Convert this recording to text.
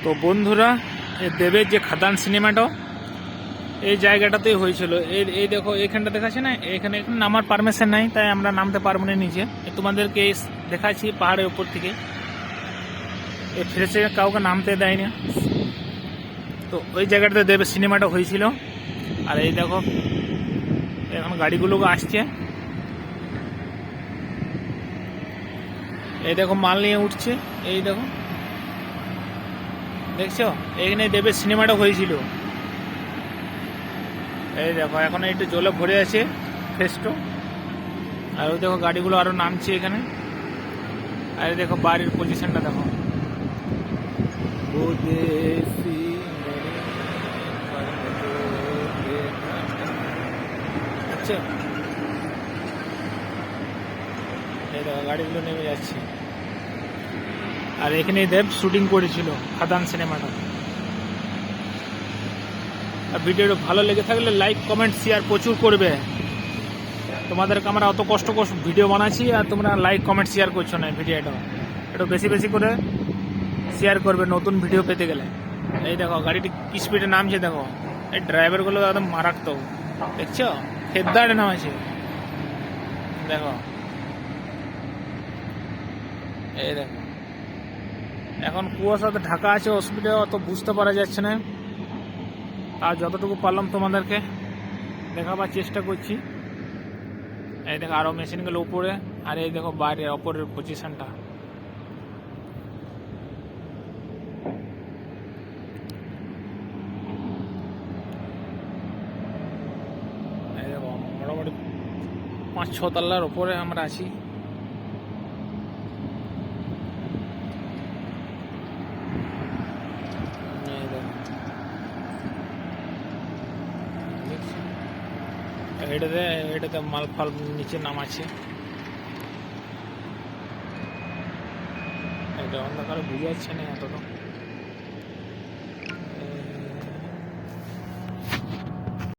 তো বন্ধুরা, এই দেবের যে খাদান সিনেমাটা এই জায়গাটাতেই হয়েছিল। এই দেখো এখানটা দেখাচ্ছে না, এখানে নামার পারমিশন নাই, তাই আমরা নামতে পারবো না নিচে। তোমাদেরকে দেখাচ্ছি পাহাড়ের উপর থেকে এই ফ্রেশে কাউকে নামতে দেয় না। তো ওই জায়গাটাতে দেবের সিনেমাটা হয়েছিল। আর এই দেখো এখন গাড়িগুলো আসছে, এই দেখো মাল নিয়ে উঠছে। এই দেখো, দেখছো এখানে দেবের সিনেমাটা হয়েছিল। এই দেখো এখন একটু জলে ভরে আছে ফেস্টো। আর ওই দেখো গাড়িগুলো আরো নামছে এখানে। আর দেখো বাড়ির পজিশনটা দেখো। আচ্ছা, এই দেখো গাড়িগুলো নেমে যাচ্ছে। আর এখানে দেব শুটিং করেছিল খাদান সিনেমাটা। আর ভিডিওটা ভালো লেগে থাকলে লাইক কমেন্ট শেয়ার প্রচুর করবে। তোমাদেরকে আমরা অত কষ্ট ভিডিও বানাচ্ছি আর তোমরা লাইক কমেন্ট শেয়ার করছো না। ভিডিওটা একটু বেশি বেশি করে শেয়ার করবে নতুন ভিডিও পেতে গেলে। এই দেখো গাড়িটি কি স্পিডে নামছে দেখো। এই ড্রাইভারগুলো একদম মারাত্মক, দেখছো খেদ্দারে নামাছে দেখো। এই দেখো এখন কুয়াশাতে ঢাকা আছে, অসুবিধা অত বুঝতে পারা যাচ্ছে না। আর যতটুকু পারলাম তোমাদেরকে দেখাবার চেষ্টা করছি। এই দেখো আরো মেশিনগুলো উপরে, আর এই দেখো বাইরের অপরের পজিশনটা। এই দেখো মোটামুটি 5-6 তলার উপরে আমরা আছি। এটাতে মাল ফাল নিচে নামাচ্ছে। এটা অন্ধকারে বুঝে যাচ্ছে না এতটা।